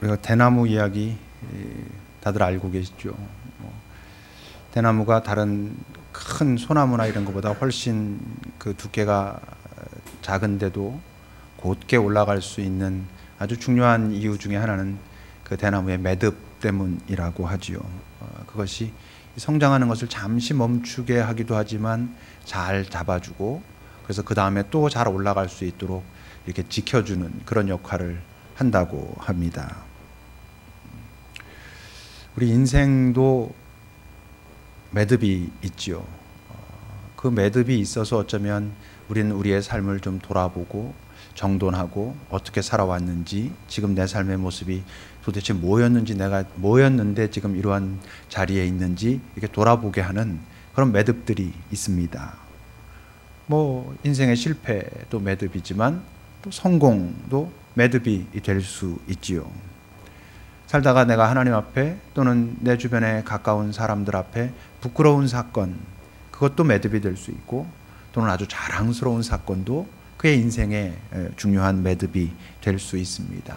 우리가 대나무 이야기 다들 알고 계시죠? 대나무가 다른 큰 소나무나 이런 것보다 훨씬 그 두께가 작은데도 곧게 올라갈 수 있는 아주 중요한 이유 중에 하나는 그 대나무의 매듭 때문이라고 하지요. 그것이 성장하는 것을 잠시 멈추게 하기도 하지만 잘 잡아주고, 그래서 그 다음에 또 잘 올라갈 수 있도록 이렇게 지켜주는 그런 역할을 한다고 합니다. 우리 인생도 매듭이 있지요. 그 매듭이 있어서 어쩌면 우리는 우리의 삶을 좀 돌아보고 정돈하고 어떻게 살아왔는지, 지금 내 삶의 모습이 도대체 뭐였는데 지금 이러한 자리에 있는지 이렇게 돌아보게 하는 그런 매듭들이 있습니다. 인생의 실패도 매듭이지만 또 성공도 매듭이 될 수 있지요. 살다가 내가 하나님 앞에 또는 내 주변에 가까운 사람들 앞에 부끄러운 사건, 그것도 매듭이 될 수 있고, 또는 아주 자랑스러운 사건도 그의 인생의 중요한 매듭이 될 수 있습니다.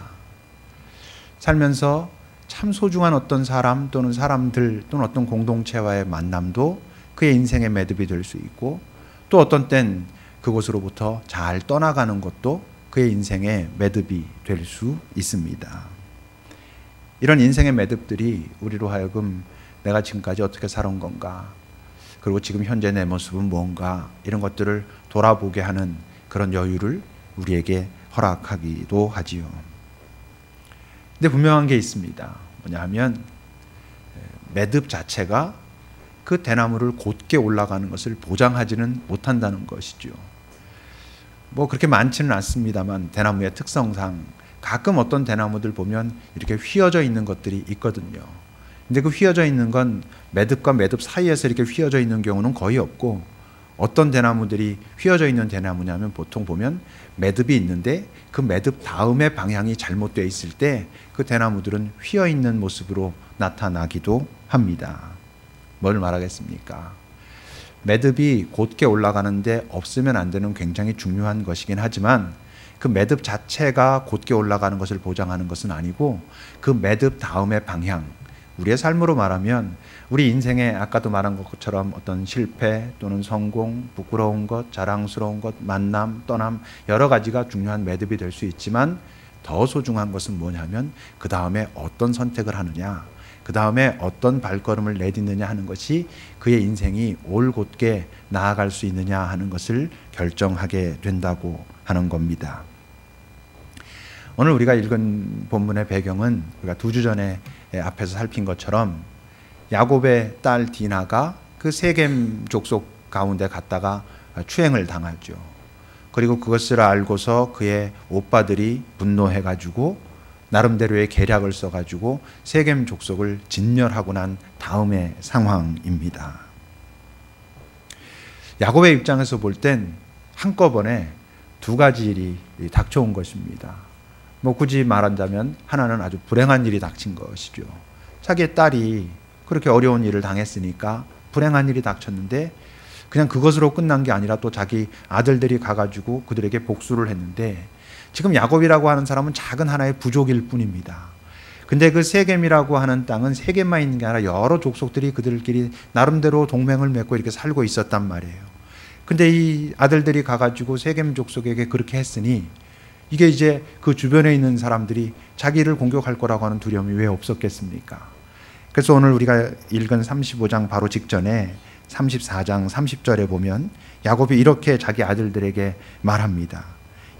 살면서 참 소중한 어떤 사람 또는 사람들 또는 어떤 공동체와의 만남도 그의 인생의 매듭이 될 수 있고, 또 어떤 땐 그곳으로부터 잘 떠나가는 것도 그의 인생의 매듭이 될 수 있습니다. 이런 인생의 매듭들이 우리로 하여금 내가 지금까지 어떻게 살아온 건가, 그리고 지금 현재 내 모습은 뭔가, 이런 것들을 돌아보게 하는 그런 여유를 우리에게 허락하기도 하지요. 근데 분명한 게 있습니다. 뭐냐 하면 매듭 자체가 그 대나무를 곧게 올라가는 것을 보장하지는 못한다는 것이죠. 그렇게 많지는 않습니다만 대나무의 특성상 가끔 어떤 대나무들 보면 이렇게 휘어져 있는 것들이 있거든요. 근데 그 휘어져 있는 건 매듭과 매듭 사이에서 이렇게 휘어져 있는 경우는 거의 없고, 어떤 대나무들이 휘어져 있는 대나무냐면 보통 보면 매듭이 있는데 그 매듭 다음에 방향이 잘못되어 있을 때 그 대나무들은 휘어 있는 모습으로 나타나기도 합니다. 뭘 말하겠습니까? 매듭이 곧게 올라가는데 없으면 안 되는 굉장히 중요한 것이긴 하지만, 그 매듭 자체가 곧게 올라가는 것을 보장하는 것은 아니고, 그 매듭 다음의 방향, 우리의 삶으로 말하면 우리 인생에 아까도 말한 것처럼 어떤 실패 또는 성공, 부끄러운 것, 자랑스러운 것, 만남, 떠남, 여러 가지가 중요한 매듭이 될 수 있지만, 더 소중한 것은 뭐냐면 그 다음에 어떤 선택을 하느냐, 그 다음에 어떤 발걸음을 내딛느냐 하는 것이 그의 인생이 올곧게 나아갈 수 있느냐 하는 것을 결정하게 된다고 하는 겁니다. 오늘 우리가 읽은 본문의 배경은 우리가 2주 전에 앞에서 살핀 것처럼 야곱의 딸 디나가 그 세겜 족속 가운데 갔다가 추행을 당하죠. 그리고 그것을 알고서 그의 오빠들이 분노해가지고 나름대로의 계략을 써가지고 세겜 족속을 진멸하고 난 다음의 상황입니다. 야곱의 입장에서 볼 땐 한꺼번에 2가지 일이 닥쳐온 것입니다. 굳이 말한다면 하나는 아주 불행한 일이 닥친 것이죠. 자기의 딸이 그렇게 어려운 일을 당했으니까 불행한 일이 닥쳤는데, 그냥 그것으로 끝난 게 아니라 또 자기 아들들이 가가지고 그들에게 복수를 했는데, 지금 야곱이라고 하는 사람은 작은 하나의 부족일 뿐입니다. 근데 그 세겜이라고 하는 땅은 세겜만 있는 게 아니라 여러 족속들이 그들끼리 나름대로 동맹을 맺고 이렇게 살고 있었단 말이에요. 근데 이 아들들이 가가지고 세겜 족속에게 그렇게 했으니, 이게 이제 그 주변에 있는 사람들이 자기를 공격할 거라고 하는 두려움이 왜 없었겠습니까? 그래서 오늘 우리가 읽은 35장 바로 직전에 34장 30절에 보면 야곱이 이렇게 자기 아들들에게 말합니다.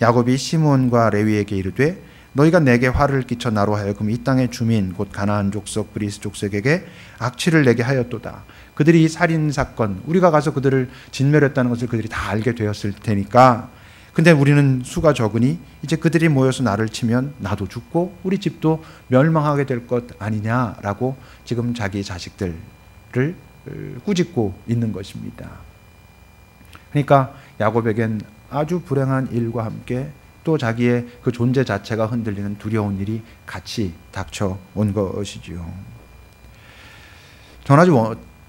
야곱이 시므온과 레위에게 이르되 너희가 내게 화를 끼쳐 나로 하여금 이 땅의 주민 곧 가나안 족속 브리스 족속에게 악취를 내게 하였도다. 그들이 이 살인 사건, 우리가 가서 그들을 진멸했다는 것을 그들이 다 알게 되었을 테니까, 근데 우리는 수가 적으니 이제 그들이 모여서 나를 치면 나도 죽고 우리 집도 멸망하게 될 것 아니냐라고 지금 자기 자식들을 꾸짖고 있는 것입니다. 그러니까 야곱에겐 아주 불행한 일과 함께 또 자기의 그 존재 자체가 흔들리는 두려운 일이 같이 닥쳐온 것이지요.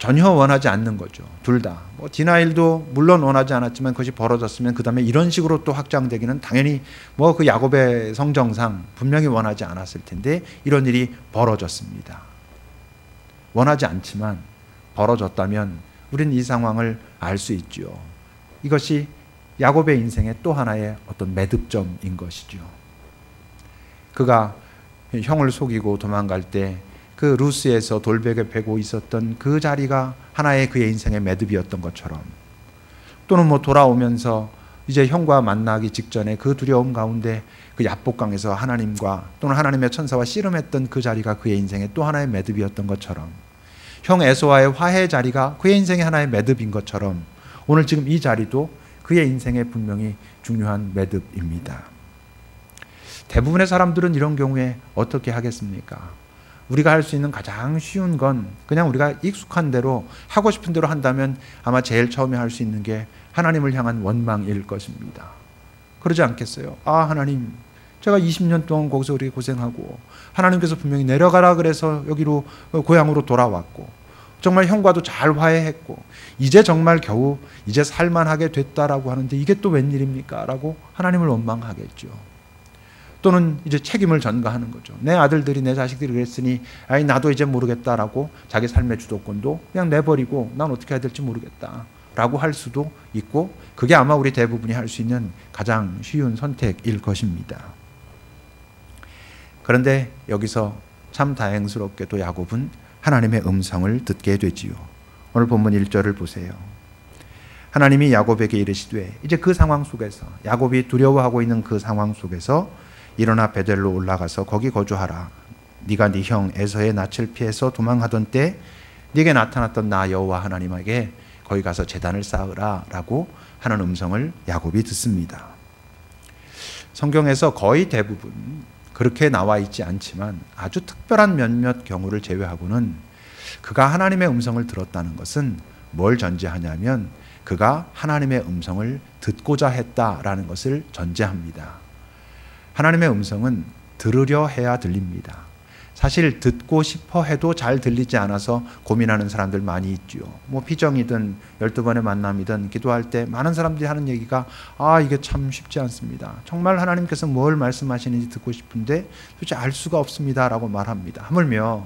전혀 원하지 않는 거죠. 둘 다. 뭐 디나일도 물론 원하지 않았지만 그것이 벌어졌으면 그 다음에 이런 식으로 또 확장되기는 당연히 뭐 그 야곱의 성정상 분명히 원하지 않았을 텐데 이런 일이 벌어졌습니다. 원하지 않지만 벌어졌다면 우리는 이 상황을 알 수 있죠. 이것이 야곱의 인생의 또 하나의 어떤 매듭점인 것이죠. 그가 형을 속이고 도망갈 때 그 루스에서 돌베개 베고 있었던 그 자리가 하나의 그의 인생의 매듭이었던 것처럼, 또는 뭐 돌아오면서 이제 형과 만나기 직전에 그 두려움 가운데 그 야복강에서 하나님과 또는 하나님의 천사와 씨름했던 그 자리가 그의 인생의 또 하나의 매듭이었던 것처럼, 형 에서와의 화해 자리가 그의 인생의 하나의 매듭인 것처럼 오늘 지금 이 자리도 그의 인생에 분명히 중요한 매듭입니다. 대부분의 사람들은 이런 경우에 어떻게 하겠습니까? 우리가 할 수 있는 가장 쉬운 건 그냥 우리가 익숙한 대로 하고 싶은 대로 한다면 아마 제일 처음에 할 수 있는 게 하나님을 향한 원망일 것입니다. 그러지 않겠어요? 아, 하나님, 제가 20년 동안 거기서 그렇게 고생하고 하나님께서 분명히 내려가라 그래서 여기로 고향으로 돌아왔고 정말 형과도 잘 화해했고 이제 정말 겨우 이제 살만하게 됐다라고 하는데 이게 또 웬일입니까? 라고 하나님을 원망하겠죠. 또는 이제 책임을 전가하는 거죠. 내 아들들이 내 자식들이 그랬으니 아이 나도 이제 모르겠다라고 자기 삶의 주도권도 그냥 내버리고 난 어떻게 해야 될지 모르겠다라고 할 수도 있고, 그게 아마 우리 대부분이 할 수 있는 가장 쉬운 선택일 것입니다. 그런데 여기서 참 다행스럽게도 야곱은 하나님의 음성을 듣게 되지요. 오늘 본문 1절을 보세요. 하나님이 야곱에게 이르시되, 이제 그 상황 속에서 야곱이 두려워하고 있는 그 상황 속에서 일어나 베델로 올라가서 거기 거주하라. 네가 네 형 에서의 낯을 피해서 도망하던 때 네게 나타났던 나 여호와 하나님에게 거기 가서 제단을 쌓으라 라고 하는 음성을 야곱이 듣습니다. 성경에서 거의 대부분 그렇게 나와 있지 않지만 아주 특별한 몇몇 경우를 제외하고는 그가 하나님의 음성을 들었다는 것은 뭘 전제하냐면 그가 하나님의 음성을 듣고자 했다라는 것을 전제합니다. 하나님의 음성은 들으려 해야 들립니다. 사실 듣고 싶어 해도 잘 들리지 않아서 고민하는 사람들 많이 있죠. 뭐 피정이든 12번의 만남이든 기도할 때 많은 사람들이 하는 얘기가 이게 참 쉽지 않습니다. 정말 하나님께서 뭘 말씀하시는지 듣고 싶은데 도대체 알 수가 없습니다 라고 말합니다. 하물며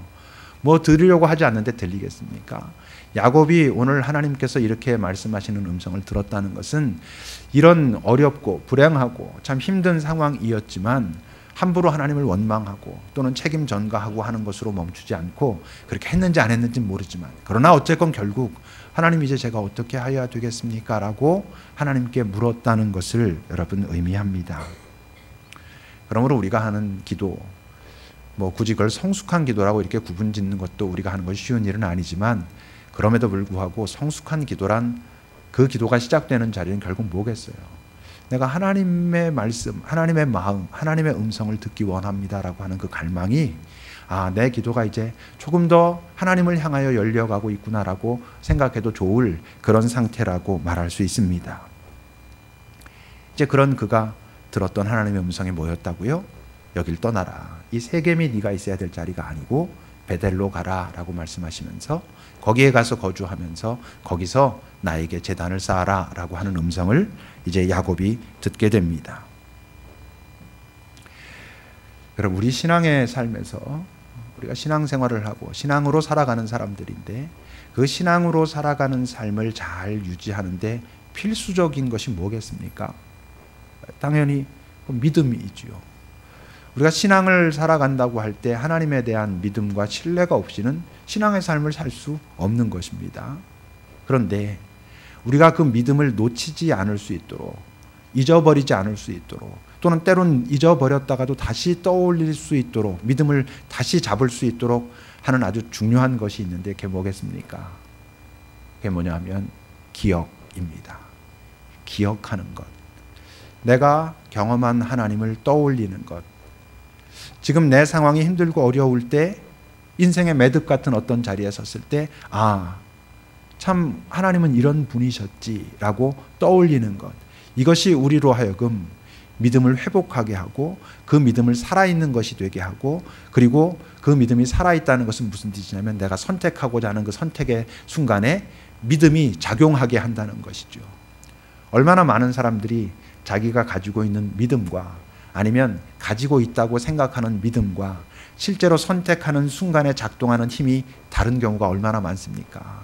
뭐 들으려고 하지 않는데 들리겠습니까? 야곱이 오늘 하나님께서 이렇게 말씀하시는 음성을 들었다는 것은 이런 어렵고 불행하고 참 힘든 상황이었지만 함부로 하나님을 원망하고 또는 책임 전가하고 하는 것으로 멈추지 않고, 그렇게 했는지 안 했는지는 모르지만 그러나 어쨌건 결국 하나님 이제 제가 어떻게 해야 되겠습니까? 라고 하나님께 물었다는 것을 여러분 의미합니다. 그러므로 우리가 하는 기도, 뭐 굳이 그걸 성숙한 기도라고 이렇게 구분 짓는 것도 우리가 하는 것이 쉬운 일은 아니지만, 그럼에도 불구하고 성숙한 기도란 그 기도가 시작되는 자리는 결국 뭐겠어요? 내가 하나님의 말씀, 하나님의 마음, 하나님의 음성을 듣기 원합니다라고 하는 그 갈망이 내 기도가 이제 조금 더 하나님을 향하여 열려가고 있구나라고 생각해도 좋을 그런 상태라고 말할 수 있습니다. 이제 그런 그가 들었던 하나님의 음성이 뭐였다고요? 여길 떠나라. 이 세겜이 네가 있어야 될 자리가 아니고 베델로 가라라고 말씀하시면서 거기에 가서 거주하면서 거기서 나에게 제단을 쌓아라라고 하는 음성을 이제 야곱이 듣게 됩니다. 여러분, 우리 신앙의 삶에서 우리가 신앙생활을 하고 신앙으로 살아가는 사람들인데 그 신앙으로 살아가는 삶을 잘 유지하는데 필수적인 것이 뭐겠습니까? 당연히 믿음이지요. 우리가 신앙을 살아간다고 할 때 하나님에 대한 믿음과 신뢰가 없이는 신앙의 삶을 살 수 없는 것입니다. 그런데 우리가 그 믿음을 놓치지 않을 수 있도록, 잊어버리지 않을 수 있도록, 또는 때론 잊어버렸다가도 다시 떠올릴 수 있도록, 믿음을 다시 잡을 수 있도록 하는 아주 중요한 것이 있는데 그게 뭐겠습니까? 그게 뭐냐면 기억입니다. 기억하는 것. 내가 경험한 하나님을 떠올리는 것. 지금 내 상황이 힘들고 어려울 때, 인생의 매듭 같은 어떤 자리에 섰을 때 참 하나님은 이런 분이셨지라고 떠올리는 것. 이것이 우리로 하여금 믿음을 회복하게 하고 그 믿음을 살아있는 것이 되게 하고, 그리고 그 믿음이 살아있다는 것은 무슨 뜻이냐면 내가 선택하고자 하는 그 선택의 순간에 믿음이 작용하게 한다는 것이죠. 얼마나 많은 사람들이 자기가 가지고 있는 믿음과 아니면 가지고 있다고 생각하는 믿음과 실제로 선택하는 순간에 작동하는 힘이 다른 경우가 얼마나 많습니까?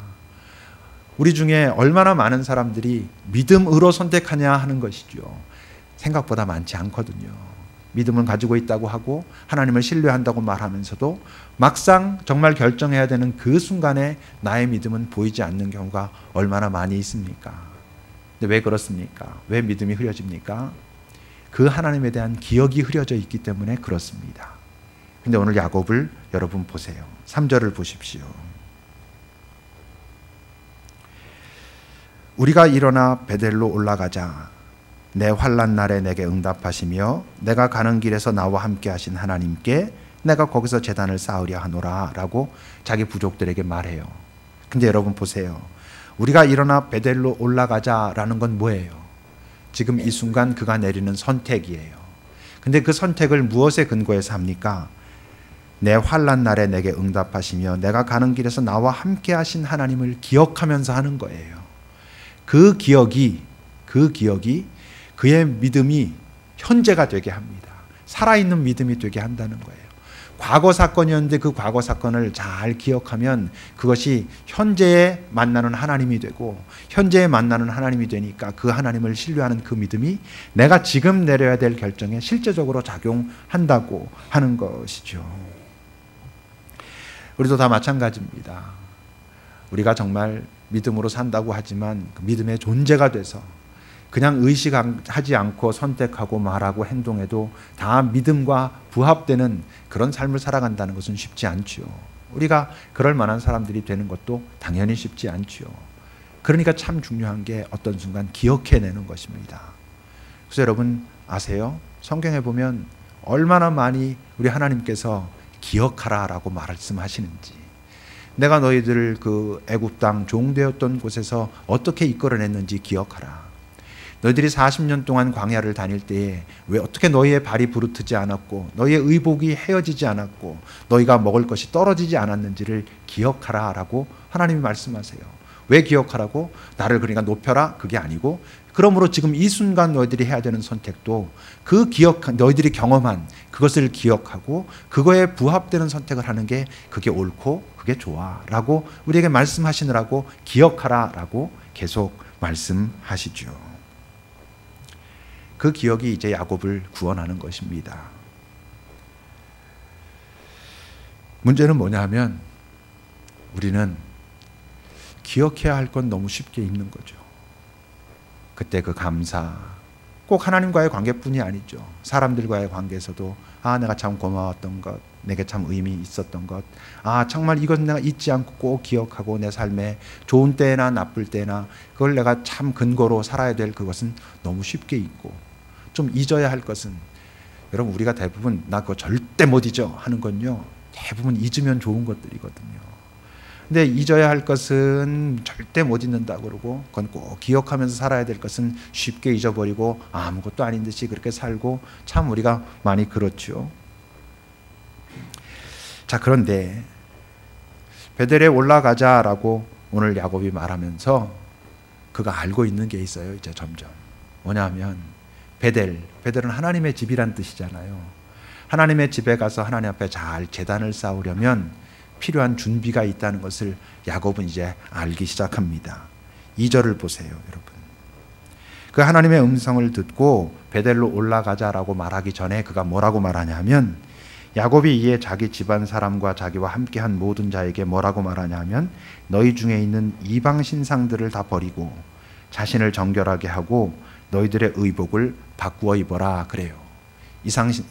우리 중에 얼마나 많은 사람들이 믿음으로 선택하냐 하는 것이죠. 생각보다 많지 않거든요. 믿음을 가지고 있다고 하고 하나님을 신뢰한다고 말하면서도 막상 정말 결정해야 되는 그 순간에 나의 믿음은 보이지 않는 경우가 얼마나 많이 있습니까? 근데 왜 그렇습니까? 왜 믿음이 흐려집니까? 그 하나님에 대한 기억이 흐려져 있기 때문에 그렇습니다. 근데 오늘 야곱을 여러분 보세요. 3절을 보십시오. 우리가 일어나 베델로 올라가자. 내 환난 날에 내게 응답하시며 내가 가는 길에서 나와 함께 하신 하나님께 내가 거기서 제단을 쌓으려 하노라 라고 자기 부족들에게 말해요. 근데 여러분 보세요. 우리가 일어나 베델로 올라가자라는 건 뭐예요? 지금 이 순간 그가 내리는 선택이에요. 근데 그 선택을 무엇에 근거해서 합니까? 내 환난 날에 내게 응답하시며 내가 가는 길에서 나와 함께 하신 하나님을 기억하면서 하는 거예요. 그 기억이 그의 믿음이 현재가 되게 합니다. 살아있는 믿음이 되게 한다는 거예요. 과거 사건이었는데 그 과거 사건을 잘 기억하면 그것이 현재에 만나는 하나님이 되고, 현재에 만나는 하나님이 되니까 그 하나님을 신뢰하는 그 믿음이 내가 지금 내려야 될 결정에 실제적으로 작용한다고 하는 것이죠. 우리도 다 마찬가지입니다. 우리가 정말 믿음으로 산다고 하지만 그 믿음의 존재가 돼서 그냥 의식하지 않고 선택하고 말하고 행동해도 다 믿음과 부합되는 그런 삶을 살아간다는 것은 쉽지 않죠. 우리가 그럴 만한 사람들이 되는 것도 당연히 쉽지 않죠. 그러니까 참 중요한 게 어떤 순간 기억해내는 것입니다. 그래서 여러분 아세요? 성경에 보면 얼마나 많이 우리 하나님께서 기억하라라고 말씀하시는지, 내가 너희들을 그 애굽 땅 종되었던 곳에서 어떻게 이끌어냈는지 기억하라. 너희들이 40년 동안 광야를 다닐 때에 왜 어떻게 너희의 발이 부르트지 않았고 너희의 의복이 헤어지지 않았고 너희가 먹을 것이 떨어지지 않았는지를 기억하라 라고 하나님이 말씀하세요. 왜 기억하라고? 나를 그러니까 높여라? 그게 아니고, 그러므로 지금 이 순간 너희들이 해야 되는 선택도 그 너희들이 경험한 그것을 기억하고 그거에 부합되는 선택을 하는 게 그게 옳고 그게 좋아 라고 우리에게 말씀하시느라고 기억하라 라고 계속 말씀하시죠. 그 기억이 이제 야곱을 구원하는 것입니다. 문제는 뭐냐면 우리는 기억해야 할 건 너무 쉽게 잊는 거죠. 그때 그 감사, 꼭 하나님과의 관계뿐이 아니죠. 사람들과의 관계에서도 내가 참 고마웠던 것, 내게 참 의미 있었던 것, 정말 이건 내가 잊지 않고 꼭 기억하고 내 삶에 좋은 때나 나쁠 때나 그걸 내가 참 근거로 살아야 될 그것은 너무 쉽게 잊고, 좀 잊어야 할 것은, 여러분 우리가 대부분 나 그거 절대 못 잊어 하는 건요 대부분 잊으면 좋은 것들이거든요. 근데 잊어야 할 것은 절대 못 잊는다 그러고, 그건 꼭 기억하면서 살아야 될 것은 쉽게 잊어버리고 아무것도 아닌 듯이 그렇게 살고, 참 우리가 많이 그렇죠. 자, 그런데 베델에 올라가자라고 오늘 야곱이 말하면서 그가 알고 있는 게 있어요. 이제 점점 뭐냐면 베델은 하나님의 집이란 뜻이잖아요. 하나님의 집에 가서 하나님 앞에 잘 제단을 쌓으려면 필요한 준비가 있다는 것을 야곱은 이제 알기 시작합니다. 2절을 보세요, 여러분. 그 하나님의 음성을 듣고 베델로 올라가자라고 말하기 전에 그가 뭐라고 말하냐면, 야곱이 이에 자기 집안 사람과 자기와 함께한 모든 자에게 뭐라고 말하냐면, 너희 중에 있는 이방 신상들을 다 버리고 자신을 정결하게 하고 너희들의 의복을 바꾸어 입어라 그래요.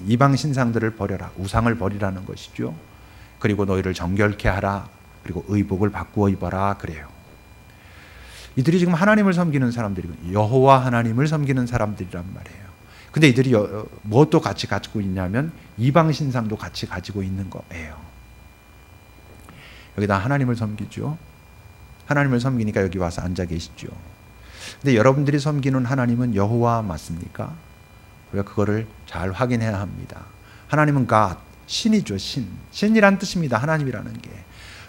이방 신상들을 버려라, 우상을 버리라는 것이죠. 그리고 너희를 정결케 하라, 그리고 의복을 바꾸어 입어라 그래요. 이들이 지금 하나님을 섬기는 사람들이고 여호와 하나님을 섬기는 사람들이란 말이에요. 근데 이들이 무엇도 같이 가지고 있냐면 이방 신상도 같이 가지고 있는 거예요. 여기다 하나님을 섬기죠. 하나님을 섬기니까 여기 와서 앉아 계시죠. 근데 여러분들이 섬기는 하나님은 여호와 맞습니까? 우리가 그거를 잘 확인해야 합니다. 하나님은 God, 신이죠. 신이란 뜻입니다. 하나님이라는 게.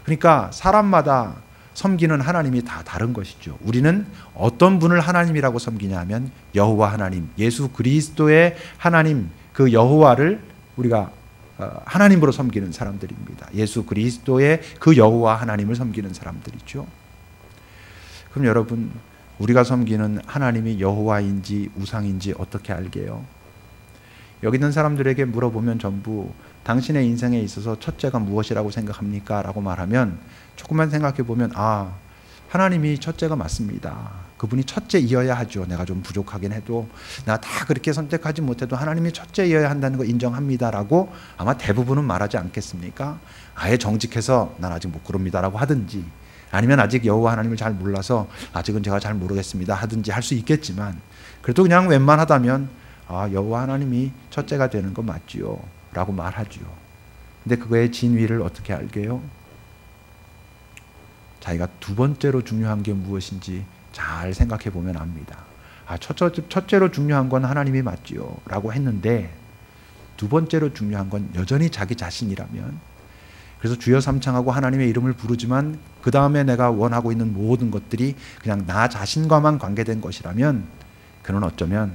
그러니까 사람마다 섬기는 하나님이 다 다른 것이죠. 우리는 어떤 분을 하나님이라고 섬기냐 하면 여호와 하나님, 예수 그리스도의 하나님, 그 여호와를 우리가 하나님으로 섬기는 사람들입니다. 예수 그리스도의 그 여호와 하나님을 섬기는 사람들이죠. 그럼 여러분, 우리가 섬기는 하나님이 여호와인지 우상인지 어떻게 알게요? 여기 있는 사람들에게 물어보면 전부 당신의 인생에 있어서 첫째가 무엇이라고 생각합니까? 라고 말하면 조금만 생각해 보면 하나님이 첫째가 맞습니다. 그분이 첫째이어야 하죠. 내가 좀 부족하긴 해도 내가 다 그렇게 선택하지 못해도 하나님이 첫째이어야 한다는 거 인정합니다 라고 아마 대부분은 말하지 않겠습니까? 아예 정직해서 난 아직 못 그럽니다라고 하든지, 아니면 아직 여호와 하나님을 잘 몰라서 아직은 제가 잘 모르겠습니다 하든지 할 수 있겠지만, 그래도 그냥 웬만하다면 여호와 하나님이 첫째가 되는 거 맞지요 라고 말하죠. 근데 그거의 진위를 어떻게 알게요? 자기가 두 번째로 중요한 게 무엇인지 잘 생각해 보면 압니다. 첫째로 중요한 건 하나님이 맞지요 라고 했는데 두 번째로 중요한 건 여전히 자기 자신이라면, 그래서 주여 삼창하고 하나님의 이름을 부르지만 그 다음에 내가 원하고 있는 모든 것들이 그냥 나 자신과만 관계된 것이라면, 그는 어쩌면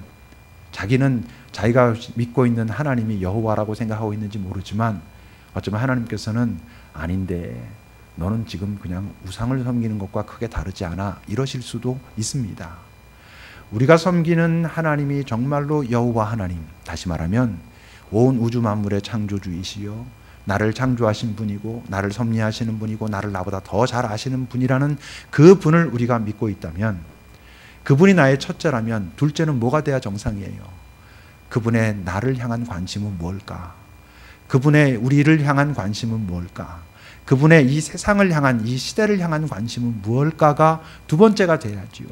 자기는 자기가 믿고 있는 하나님이 여호와라고 생각하고 있는지 모르지만 어쩌면 하나님께서는 아닌데 너는 지금 그냥 우상을 섬기는 것과 크게 다르지 않아 이러실 수도 있습니다. 우리가 섬기는 하나님이 정말로 여호와 하나님, 다시 말하면 온 우주 만물의 창조주이시요 나를 창조하신 분이고 나를 섭리하시는 분이고 나를 나보다 더 잘 아시는 분이라는 그 분을 우리가 믿고 있다면, 그분이 나의 첫째라면 둘째는 뭐가 돼야 정상이에요? 그분의 나를 향한 관심은 뭘까? 그분의 우리를 향한 관심은 뭘까? 그분의 이 세상을 향한, 이 시대를 향한 관심은 무엇일까가 두 번째가 돼야지요.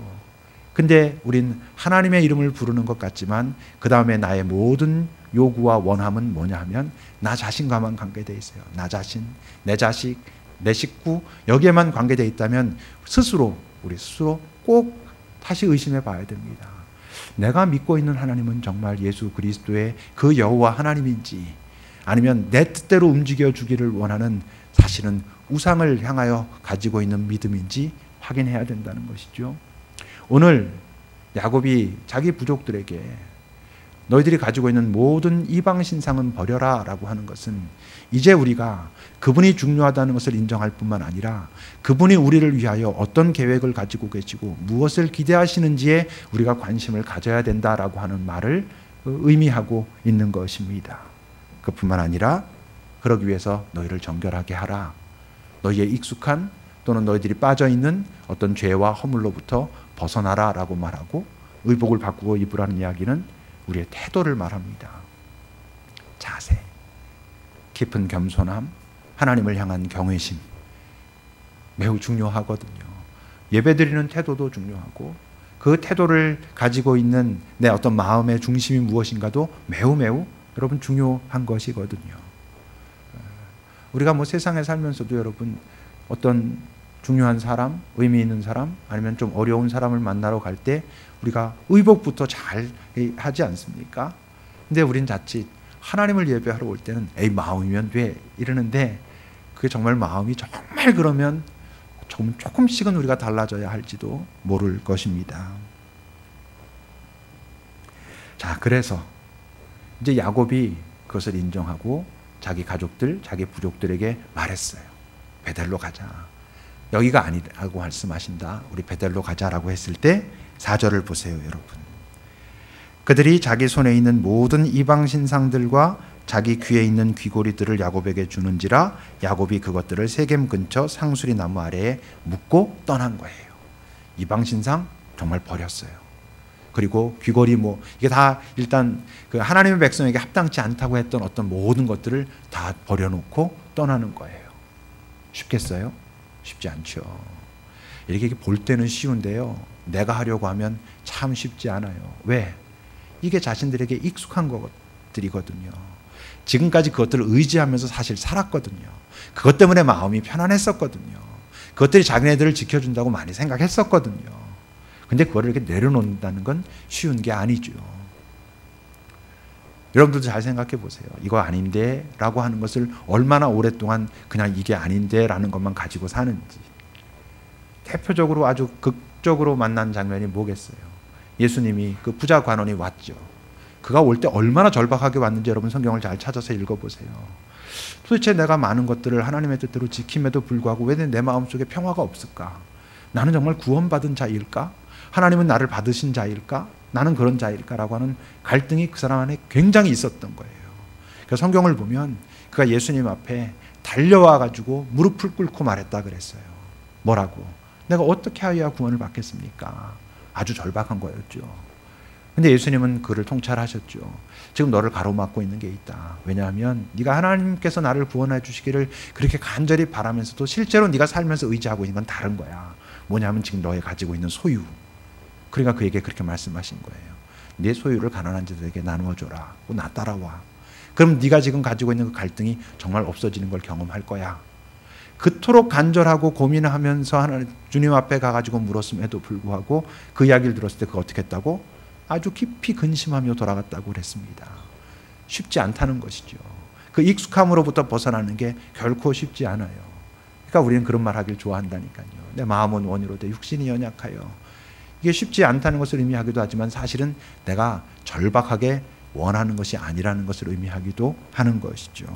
근데 우린 하나님의 이름을 부르는 것 같지만 그 다음에 나의 모든 요구와 원함은 뭐냐 하면 나 자신과만 관계되어 있어요. 나 자신, 내 자식, 내 식구, 여기에만 관계되어 있다면 우리 스스로 꼭 다시 의심해 봐야 됩니다. 내가 믿고 있는 하나님은 정말 예수 그리스도의 그 여호와 하나님인지, 아니면 내 뜻대로 움직여 주기를 원하는 사실은 우상을 향하여 가지고 있는 믿음인지 확인해야 된다는 것이죠. 오늘 야곱이 자기 부족들에게 너희들이 가지고 있는 모든 이방 신상은 버려라 라고 하는 것은 이제 우리가 그분이 중요하다는 것을 인정할 뿐만 아니라 그분이 우리를 위하여 어떤 계획을 가지고 계시고 무엇을 기대하시는지에 우리가 관심을 가져야 된다라고 하는 말을 의미하고 있는 것입니다. 그뿐만 아니라 그러기 위해서 너희를 정결하게 하라. 너희의 익숙한 또는 너희들이 빠져있는 어떤 죄와 허물로부터 벗어나라 라고 말하고, 의복을 바꾸고 입으라는 이야기는 우리의 태도를 말합니다. 자세, 깊은 겸손함, 하나님을 향한 경외심 매우 중요하거든요. 예배드리는 태도도 중요하고 그 태도를 가지고 있는 내 어떤 마음의 중심이 무엇인가도 매우 여러분 중요한 것이거든요. 우리가 세상에 살면서도 여러분 어떤 중요한 사람, 의미 있는 사람, 아니면 좀 어려운 사람을 만나러 갈 때 우리가 의복부터 잘 하지 않습니까? 근데 우린 자칫 하나님을 예배하러 올 때는 마음이면 돼 이러는데, 그게 정말 마음이 정말 그러면 조금씩은 우리가 달라져야 할지도 모를 것입니다. 자, 그래서 이제 야곱이 그것을 인정하고 자기 가족들, 자기 부족들에게 말했어요. 베델로 가자. 여기가 아니라고 말씀하신다. 우리 베델로 가자라고 했을 때 4절을 보세요, 여러분. 그들이 자기 손에 있는 모든 이방 신상들과 자기 귀에 있는 귀고리들을 야곱에게 주는지라 야곱이 그것들을 세겜 근처 상수리 나무 아래에 묻고 떠난 거예요. 이방 신상 정말 버렸어요. 그리고 귀걸이 이게 다 일단 그 하나님의 백성에게 합당치 않다고 했던 어떤 모든 것들을 다 버려놓고 떠나는 거예요. 쉽겠어요? 쉽지 않죠. 이렇게 볼 때는 쉬운데요, 내가 하려고 하면 참 쉽지 않아요. 왜? 이게 자신들에게 익숙한 것들이거든요. 지금까지 그것들을 의지하면서 사실 살았거든요. 그것 때문에 마음이 편안했었거든요. 그것들이 자기네들을 지켜준다고 많이 생각했었거든요. 근데 그거를 이렇게 내려놓는다는 건 쉬운 게 아니죠. 여러분들도 잘 생각해 보세요. 이거 아닌데 라고 하는 것을 얼마나 오랫동안 그냥 이게 아닌데 라는 것만 가지고 사는지. 대표적으로 아주 극적으로 만난 장면이 뭐겠어요. 예수님이 그 부자 관원이 왔죠. 그가 올 때 얼마나 절박하게 왔는지 여러분 성경을 잘 찾아서 읽어보세요. 도대체 내가 많은 것들을 하나님의 뜻대로 지킴에도 불구하고 왜 내 마음속에 평화가 없을까? 나는 정말 구원받은 자일까? 하나님은 나를 받으신 자일까? 나는 그런 자일까? 라고 하는 갈등이 그 사람 안에 굉장히 있었던 거예요. 그러니까 성경을 보면 그가 예수님 앞에 달려와 가지고 무릎을 꿇고 말했다 그랬어요. 뭐라고? 내가 어떻게 하여야 구원을 받겠습니까? 아주 절박한 거였죠. 근데 예수님은 그를 통찰하셨죠. 지금 너를 가로막고 있는 게 있다. 왜냐하면 네가 하나님께서 나를 구원해 주시기를 그렇게 간절히 바라면서도 실제로 네가 살면서 의지하고 있는 건 다른 거야. 뭐냐면 지금 너의 가지고 있는 소유. 그러니까 그에게 그렇게 말씀하신 거예요. 네 소유를 가난한 자들에게 나누어줘라. 나 따라와. 그럼 네가 지금 가지고 있는 그 갈등이 정말 없어지는 걸 경험할 거야. 그토록 간절하고 고민하면서 하나님 주님 앞에 가가지고 물었음에도 불구하고 그 이야기를 들었을 때 그가 어떻게 했다고? 아주 깊이 근심하며 돌아갔다고 그랬습니다. 쉽지 않다는 것이죠. 그 익숙함으로부터 벗어나는 게 결코 쉽지 않아요. 그러니까 우리는 그런 말 하길 좋아한다니까요. 내 마음은 원이로되 육신이 연약하여. 이게 쉽지 않다는 것을 의미하기도 하지만 사실은 내가 절박하게 원하는 것이 아니라는 것을 의미하기도 하는 것이죠.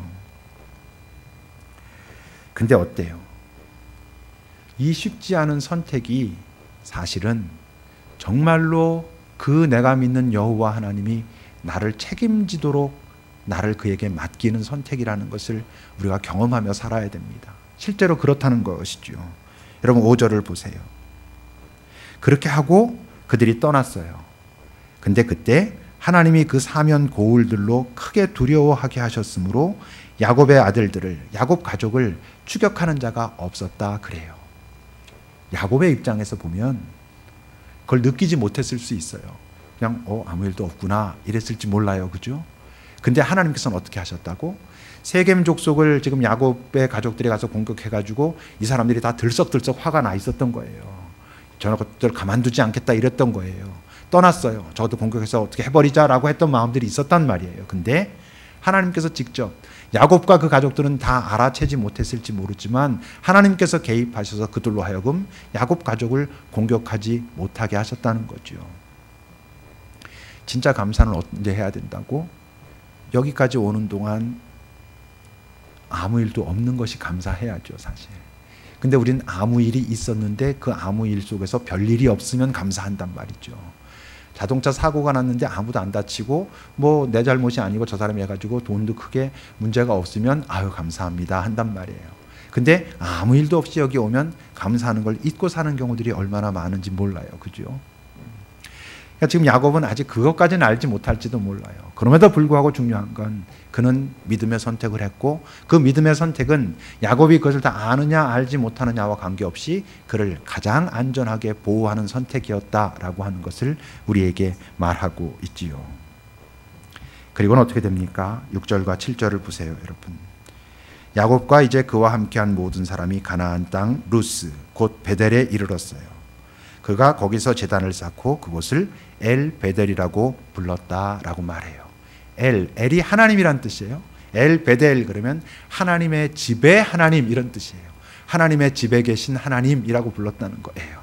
근데 어때요? 이 쉽지 않은 선택이 사실은 정말로 그 내가 믿는 여호와 하나님이 나를 책임지도록 나를 그에게 맡기는 선택이라는 것을 우리가 경험하며 살아야 됩니다. 실제로 그렇다는 것이죠. 여러분 5절을 보세요. 그렇게 하고 그들이 떠났어요. 근데 그때 하나님이 그 사면 고울들로 크게 두려워하게 하셨으므로 야곱의 아들들을, 야곱 가족을 추격하는 자가 없었다 그래요. 야곱의 입장에서 보면 그걸 느끼지 못했을 수 있어요. 그냥 아무 일도 없구나 이랬을지 몰라요. 그죠? 근데 하나님께서는 어떻게 하셨다고? 세겜 족속을 지금 야곱의 가족들이 가서 공격해가지고 이 사람들이 다 들썩들썩 화가 나 있었던 거예요. 저것들 가만두지 않겠다 이랬던 거예요. 떠났어요. 저것도 공격해서 어떻게 해버리자라고 했던 마음들이 있었단 말이에요. 근데 하나님께서 직접 야곱과 그 가족들은 다 알아채지 못했을지 모르지만 하나님께서 개입하셔서 그들로 하여금 야곱 가족을 공격하지 못하게 하셨다는 거죠. 진짜 감사는 언제 해야 된다고? 여기까지 오는 동안 아무 일도 없는 것이 감사해야죠, 사실. 근데 우리는 아무 일이 있었는데 그 아무 일 속에서 별일이 없으면 감사한단 말이죠. 자동차 사고가 났는데 아무도 안 다치고 뭐 내 잘못이 아니고 저 사람이 해가지고 돈도 크게 문제가 없으면 아유 감사합니다 한단 말이에요. 근데 아무 일도 없이 여기 오면 감사하는 걸 잊고 사는 경우들이 얼마나 많은지 몰라요. 그죠? 그러니까 지금 야곱은 아직 그것까지는 알지 못할지도 몰라요. 그럼에도 불구하고 중요한 건 그는 믿음의 선택을 했고 그 믿음의 선택은 야곱이 그것을 다 아느냐 알지 못하느냐와 관계없이 그를 가장 안전하게 보호하는 선택이었다라고 하는 것을 우리에게 말하고 있지요. 그리고는 어떻게 됩니까? 6절과 7절을 보세요, 여러분. 야곱과 이제 그와 함께한 모든 사람이 가나안 땅 루스 곧 베델에 이르렀어요. 그가 거기서 제단을 쌓고 그곳을 엘 베델이라고 불렀다라고 말해요. 엘이 하나님이란 뜻이에요. 엘 베델 그러면 하나님의 집의 하나님 이런 뜻이에요. 하나님의 집에 계신 하나님이라고 불렀다는 거예요.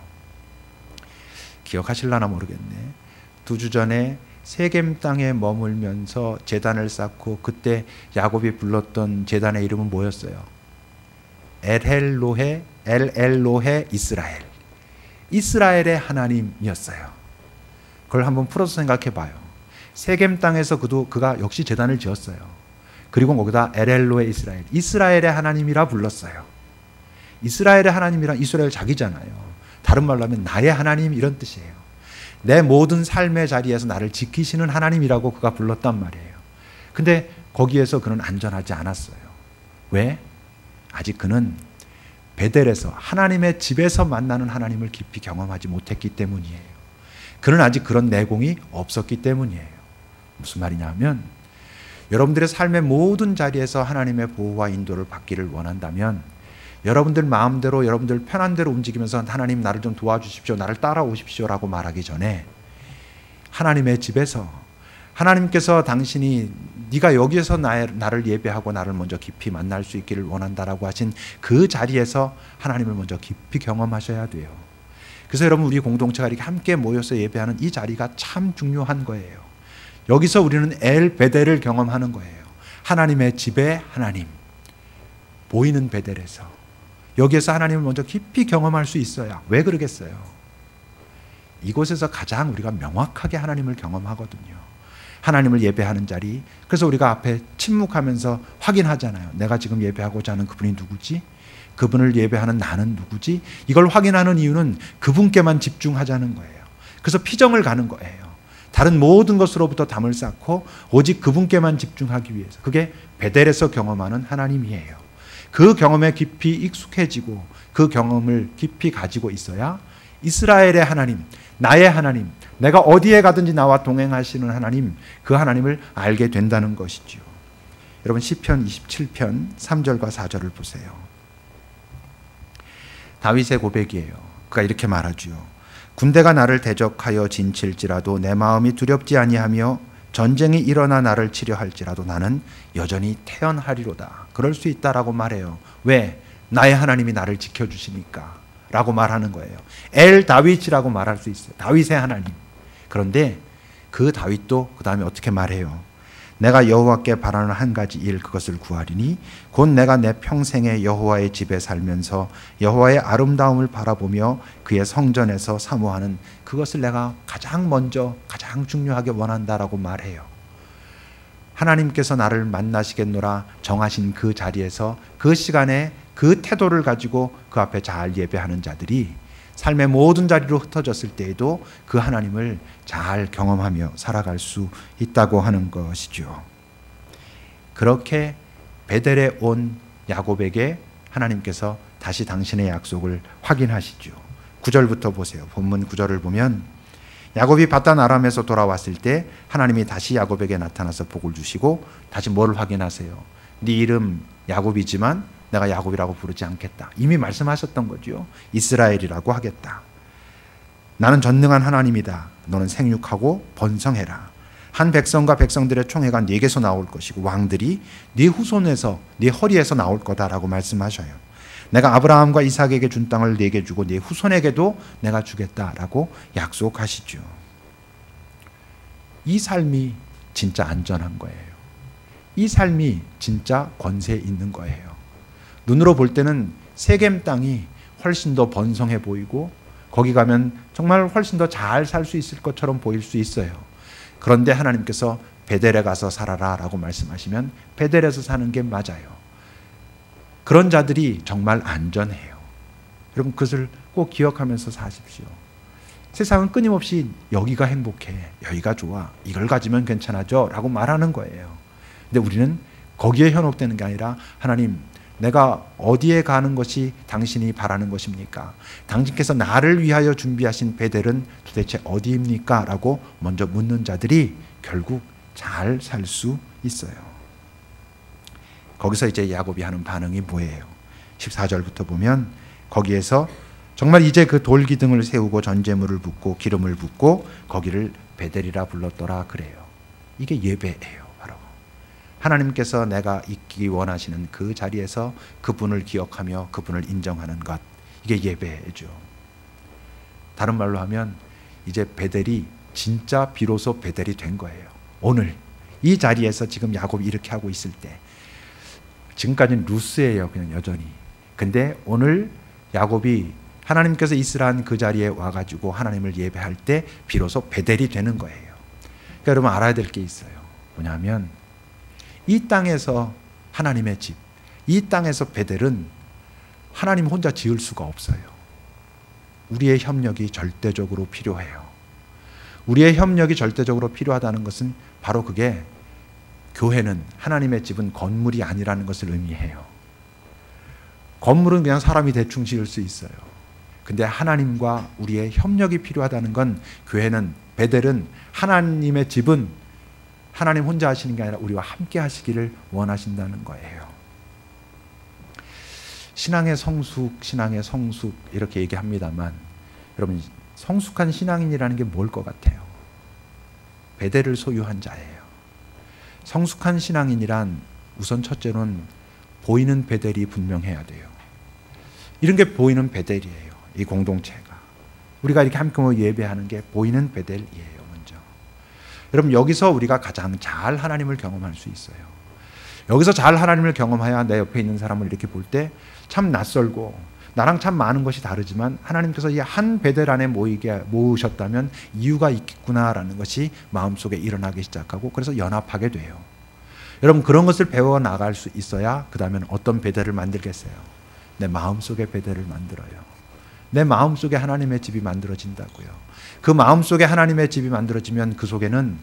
기억하실라나 모르겠네. 2주 전에 세겜 땅에 머물면서 제단을 쌓고 그때 야곱이 불렀던 제단의 이름은 뭐였어요? 엘로헤 이스라엘. 이스라엘의 하나님이었어요. 그걸 한번 풀어서 생각해 봐요. 세겜 땅에서 그가 역시 제단을 지었어요. 그리고 거기다 엘로헤 이스라엘, 이스라엘의 하나님이라 불렀어요. 이스라엘의 하나님이란 이스라엘 자기잖아요. 다른 말로 하면 나의 하나님 이런 뜻이에요. 내 모든 삶의 자리에서 나를 지키시는 하나님이라고 그가 불렀단 말이에요. 근데 거기에서 그는 안전하지 않았어요. 왜? 아직 그는 베델에서 하나님의 집에서 만나는 하나님을 깊이 경험하지 못했기 때문이에요. 그는 아직 그런 내공이 없었기 때문이에요. 무슨 말이냐 하면 여러분들의 삶의 모든 자리에서 하나님의 보호와 인도를 받기를 원한다면 여러분들 마음대로 여러분들 편한 대로 움직이면서 하나님 나를 좀 도와주십시오, 나를 따라오십시오 라고 말하기 전에 하나님의 집에서 하나님께서 당신이 네가 여기에서 나를 예배하고 나를 먼저 깊이 만날 수 있기를 원한다라고 하신 그 자리에서 하나님을 먼저 깊이 경험하셔야 돼요. 그래서 여러분, 우리 공동체가 이렇게 함께 모여서 예배하는 이 자리가 참 중요한 거예요. 여기서 우리는 엘 베델을 경험하는 거예요. 하나님의 집에 하나님, 보이는 베델에서 여기에서 하나님을 먼저 깊이 경험할 수 있어야. 왜 그러겠어요? 이곳에서 가장 우리가 명확하게 하나님을 경험하거든요. 하나님을 예배하는 자리. 그래서 우리가 앞에 침묵하면서 확인하잖아요. 내가 지금 예배하고자 하는 그분이 누구지? 그분을 예배하는 나는 누구지? 이걸 확인하는 이유는 그분께만 집중하자는 거예요. 그래서 피정을 가는 거예요. 다른 모든 것으로부터 담을 쌓고 오직 그분께만 집중하기 위해서. 그게 베델에서 경험하는 하나님이에요. 그 경험에 깊이 익숙해지고 그 경험을 깊이 가지고 있어야 이스라엘의 하나님, 나의 하나님, 내가 어디에 가든지 나와 동행하시는 하나님, 그 하나님을 알게 된다는 것이죠. 여러분, 시편 27편 3절과 4절을 보세요. 다윗의 고백이에요. 그가 이렇게 말하죠. 군대가 나를 대적하여 진칠지라도 내 마음이 두렵지 아니하며 전쟁이 일어나 나를 치려 할지라도 나는 여전히 태연하리로다. 그럴 수 있다라고 말해요. 왜? 나의 하나님이 나를 지켜주시니까 라고 말하는 거예요. 엘 다윗이라고 말할 수 있어요. 다윗의 하나님. 그런데 그 다윗도 그 다음에 어떻게 말해요? 내가 여호와께 바라는 한 가지 일, 그것을 구하리니 곧 내가 내 평생에 여호와의 집에 살면서 여호와의 아름다움을 바라보며 그의 성전에서 사모하는 그것을 내가 가장 먼저 가장 중요하게 원한다라고 말해요. 하나님께서 나를 만나시겠노라 정하신 그 자리에서 그 시간에 그 태도를 가지고 그 앞에 잘 예배하는 자들이 삶의 모든 자리로 흩어졌을 때에도 그 하나님을 잘 경험하며 살아갈 수 있다고 하는 것이죠. 그렇게 베델에 온 야곱에게 하나님께서 다시 당신의 약속을 확인하시죠. 9절부터 보세요. 본문 9절을 보면 야곱이 바단 아람에서 돌아왔을 때 하나님이 다시 야곱에게 나타나서 복을 주시고 다시 뭘 확인하세요? 네 이름 야곱이지만 내가 야곱이라고 부르지 않겠다. 이미 말씀하셨던 거죠. 이스라엘이라고 하겠다. 나는 전능한 하나님이다. 너는 생육하고 번성해라. 한 백성과 백성들의 총회가 네게서 나올 것이고 왕들이 네 후손에서 네 허리에서 나올 거다라고 말씀하셔요. 내가 아브라함과 이삭에게 준 땅을 네게 주고 네 후손에게도 내가 주겠다라고 약속하시죠. 이 삶이 진짜 안전한 거예요. 이 삶이 진짜 권세 있는 거예요. 눈으로 볼 때는 세겜 땅이 훨씬 더 번성해 보이고 거기 가면 정말 훨씬 더 잘 살 수 있을 것처럼 보일 수 있어요. 그런데 하나님께서 베델에 가서 살아라 라고 말씀하시면 베델에서 사는 게 맞아요. 그런 자들이 정말 안전해요. 여러분, 그것을 꼭 기억하면서 사십시오. 세상은 끊임없이 여기가 행복해, 여기가 좋아, 이걸 가지면 괜찮아져 라고 말하는 거예요. 근데 우리는 거기에 현혹되는 게 아니라 하나님, 내가 어디에 가는 것이 당신이 바라는 것입니까? 당신께서 나를 위하여 준비하신 베델은 도대체 어디입니까? 라고 먼저 묻는 자들이 결국 잘 살 수 있어요. 거기서 이제 야곱이 하는 반응이 뭐예요? 14절부터 보면 거기에서 정말 이제 그 돌기둥을 세우고 전제물을 붓고 기름을 붓고 거기를 베델이라 불렀더라 그래요. 이게 예배예요. 하나님께서 내가 있기 원하시는 그 자리에서 그분을 기억하며 그분을 인정하는 것, 이게 예배죠. 다른 말로 하면 이제 베델이 진짜 비로소 베델이 된 거예요. 오늘 이 자리에서 지금 야곱이 이렇게 하고 있을 때, 지금까지는 루스예요, 그냥 여전히. 근데 오늘 야곱이 하나님께서 있으라는 그 자리에 와가지고 하나님을 예배할 때 비로소 베델이 되는 거예요. 그러니까 여러분, 알아야 될 게 있어요. 뭐냐면 이 땅에서 하나님의 집, 이 땅에서 베델은 하나님 혼자 지을 수가 없어요. 우리의 협력이 절대적으로 필요해요. 우리의 협력이 절대적으로 필요하다는 것은 바로 그게 교회는, 하나님의 집은 건물이 아니라는 것을 의미해요. 건물은 그냥 사람이 대충 지을 수 있어요. 근데 하나님과 우리의 협력이 필요하다는 건, 교회는, 베델은, 하나님의 집은 하나님 혼자 하시는 게 아니라 우리와 함께 하시기를 원하신다는 거예요. 신앙의 성숙, 신앙의 성숙 이렇게 얘기합니다만, 여러분, 성숙한 신앙인이라는 게 뭘 것 같아요? 베델을 소유한 자예요. 성숙한 신앙인이란 우선 첫째로는 보이는 베델이 분명해야 돼요. 이런 게 보이는 베델이에요. 이 공동체가. 우리가 이렇게 함께 모여 예배하는 게 보이는 베델이에요. 먼저. 여러분, 여기서 우리가 가장 잘 하나님을 경험할 수 있어요. 여기서 잘 하나님을 경험해야 내 옆에 있는 사람을 이렇게 볼 때 참 낯설고 나랑 참 많은 것이 다르지만 하나님께서 이 한 베델 안에 모으셨다면 이유가 있겠구나라는 것이 마음속에 일어나기 시작하고 그래서 연합하게 돼요. 여러분, 그런 것을 배워 나갈 수 있어야 그 다음엔 어떤 베델을 만들겠어요? 내 마음속에 베델을 만들어요. 내 마음속에 하나님의 집이 만들어진다고요. 그 마음속에 하나님의 집이 만들어지면 그 속에는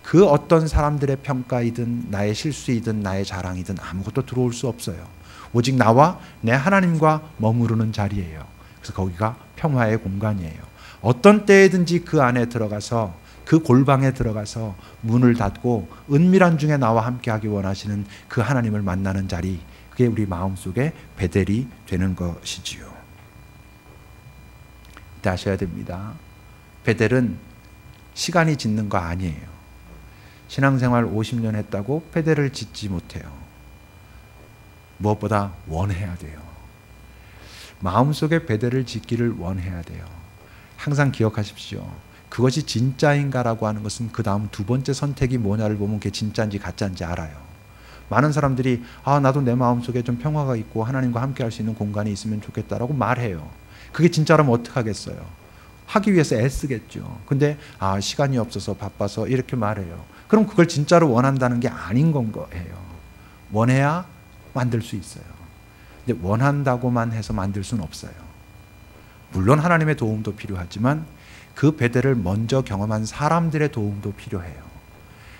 그 어떤 사람들의 평가이든 나의 실수이든 나의 자랑이든 아무것도 들어올 수 없어요. 오직 나와 내 하나님과 머무르는 자리예요. 그래서 거기가 평화의 공간이에요. 어떤 때에든지 그 안에 들어가서 그 골방에 들어가서 문을 닫고 은밀한 중에 나와 함께하기 원하시는 그 하나님을 만나는 자리, 그게 우리 마음속에 베델이 되는 것이지요. 아셔야 됩니다. 베델은 시간이 짓는 거 아니에요. 신앙생활 50년 했다고 베델을 짓지 못해요. 무엇보다 원해야 돼요. 마음속에 베델을 짓기를 원해야 돼요. 항상 기억하십시오. 그것이 진짜인가라고 하는 것은 그 다음 두 번째 선택이 뭐냐를 보면 그게 진짜인지 가짜인지 알아요. 많은 사람들이 나도 내 마음속에 좀 평화가 있고 하나님과 함께 할 수 있는 공간이 있으면 좋겠다라고 말해요. 그게 진짜라면 어떡하겠어요? 하기 위해서 애쓰겠죠. 근데 시간이 없어서 바빠서 이렇게 말해요. 그럼 그걸 진짜로 원한다는 게 아닌 건 거예요. 원해야 만들 수 있어요. 근데 원한다고만 해서 만들 수는 없어요. 물론 하나님의 도움도 필요하지만 그 베델을 먼저 경험한 사람들의 도움도 필요해요.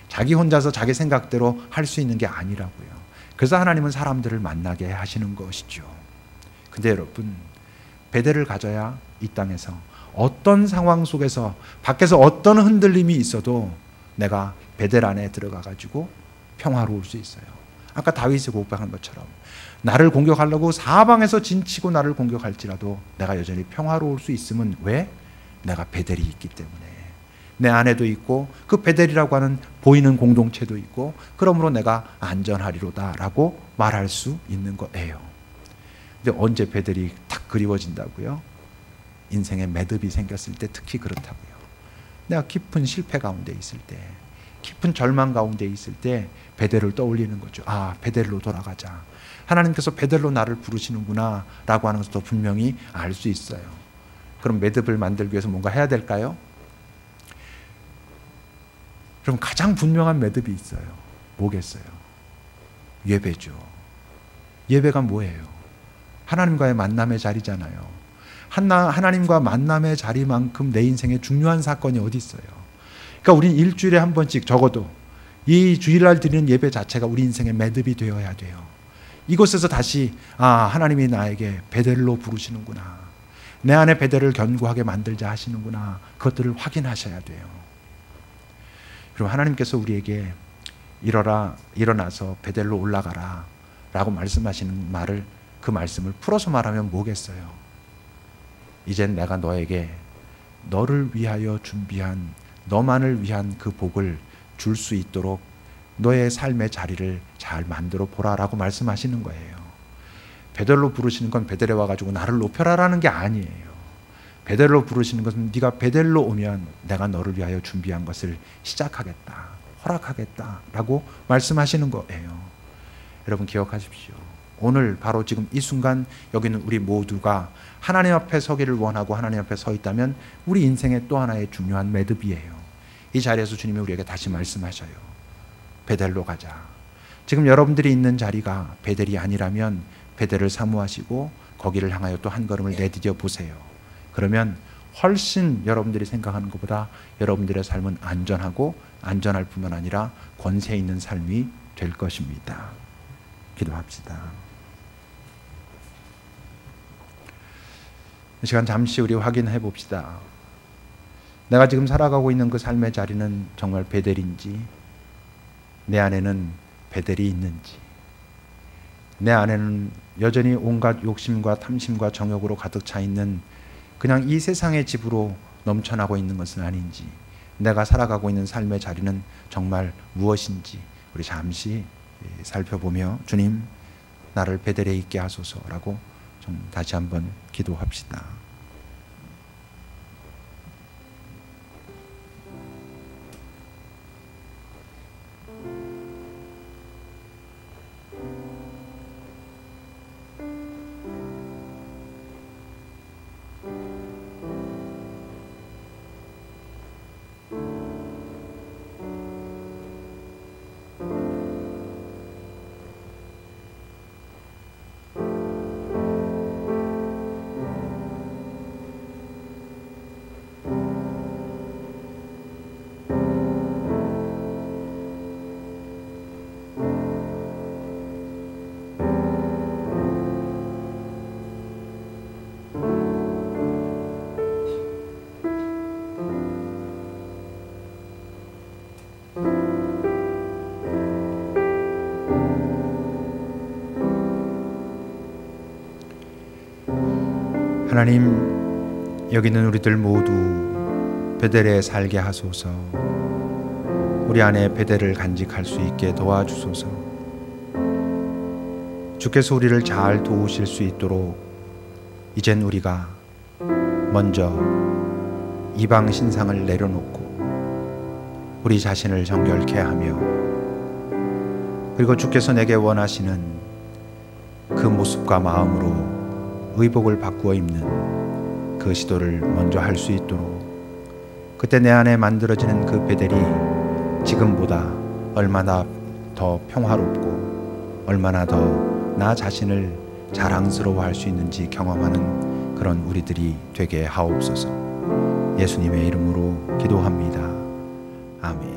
자기 혼자서 자기 생각대로 할 수 있는 게 아니라고요. 그래서 하나님은 사람들을 만나게 하시는 것이죠. 근데 여러분, 베델을 가져야 이 땅에서 어떤 상황 속에서 밖에서 어떤 흔들림이 있어도 내가 베델 안에 들어가 가지고 평화로울 수 있어요. 아까 다윗이 고백한 것처럼 나를 공격하려고 사방에서 진치고 나를 공격할지라도 내가 여전히 평화로울 수 있음은 왜? 내가 베델이 있기 때문에. 내 안에도 있고 그 베델이라고 하는 보이는 공동체도 있고 그러므로 내가 안전하리로다라고 말할 수 있는 거예요. 근데 언제 베델이 탁 그리워진다고요? 인생에 매듭이 생겼을 때 특히 그렇다고요. 내가 깊은 실패 가운데 있을 때, 깊은 절망 가운데 있을 때 베델을 떠올리는 거죠. 베델로 돌아가자. 하나님께서 베델로 나를 부르시는구나 라고 하는 것도 분명히 알 수 있어요. 그럼 매듭을 만들기 위해서 뭔가 해야 될까요? 그럼 가장 분명한 매듭이 있어요. 뭐겠어요? 예배죠. 예배가 뭐예요? 하나님과의 만남의 자리잖아요. 하나님과 만남의 자리만큼 내 인생에 중요한 사건이 어디 있어요? 그러니까 우린 일주일에 한 번씩 적어도 이 주일날 드리는 예배 자체가 우리 인생의 매듭이 되어야 돼요. 이곳에서 다시 하나님이 나에게 베델로 부르시는구나. 내 안에 베델을 견고하게 만들자 하시는구나. 그것들을 확인하셔야 돼요. 그리고 하나님께서 우리에게 일어나서 베델로 올라가라 라고 말씀하시는 말을, 그 말씀을 풀어서 말하면 뭐겠어요? 이젠 내가 너에게 너를 위하여 준비한, 너만을 위한 그 복을 줄 수 있도록 너의 삶의 자리를 잘 만들어 보라라고 말씀하시는 거예요. 베델로 부르시는 건 베델에 와가지고 나를 높여라라는 게 아니에요. 베델로 부르시는 것은 네가 베델로 오면 내가 너를 위하여 준비한 것을 시작하겠다, 허락하겠다라고 말씀하시는 거예요. 여러분 기억하십시오. 오늘 바로 지금 이 순간 여기는 우리 모두가 하나님 앞에 서기를 원하고 하나님 앞에 서 있다면 우리 인생의 또 하나의 중요한 매듭이에요. 이 자리에서 주님이 우리에게 다시 말씀하셔요. 베델로 가자. 지금 여러분들이 있는 자리가 베델이 아니라면 베델을 사모하시고 거기를 향하여 또 한 걸음을 내디뎌 보세요. 그러면 훨씬 여러분들이 생각하는 것보다 여러분들의 삶은 안전하고 안전할 뿐만 아니라 권세 있는 삶이 될 것입니다. 기도합시다. 이 시간 잠시 우리 확인해 봅시다. 내가 지금 살아가고 있는 그 삶의 자리는 정말 베델인지, 내 안에는 베델이 있는지, 내 안에는 여전히 온갖 욕심과 탐심과 정욕으로 가득 차 있는 그냥 이 세상의 집으로 넘쳐나고 있는 것은 아닌지, 내가 살아가고 있는 삶의 자리는 정말 무엇인지 우리 잠시 살펴보며 주님 나를 베델에 있게 하소서라고 좀 다시 한번 기도합시다. 하나님, 여기 있는 우리들 모두 베델에 살게 하소서. 우리 안에 베델을 간직할 수 있게 도와주소서. 주께서 우리를 잘 도우실 수 있도록 이젠 우리가 먼저 이방 신상을 내려놓고 우리 자신을 정결케 하며, 그리고 주께서 내게 원하시는 그 모습과 마음으로 의복을 바꾸어 입는 그 시도를 먼저 할 수 있도록, 그때 내 안에 만들어지는 그 베델이 지금보다 얼마나 더 평화롭고 얼마나 더 나 자신을 자랑스러워할 수 있는지 경험하는 그런 우리들이 되게 하옵소서. 예수님의 이름으로 기도합니다. 아멘.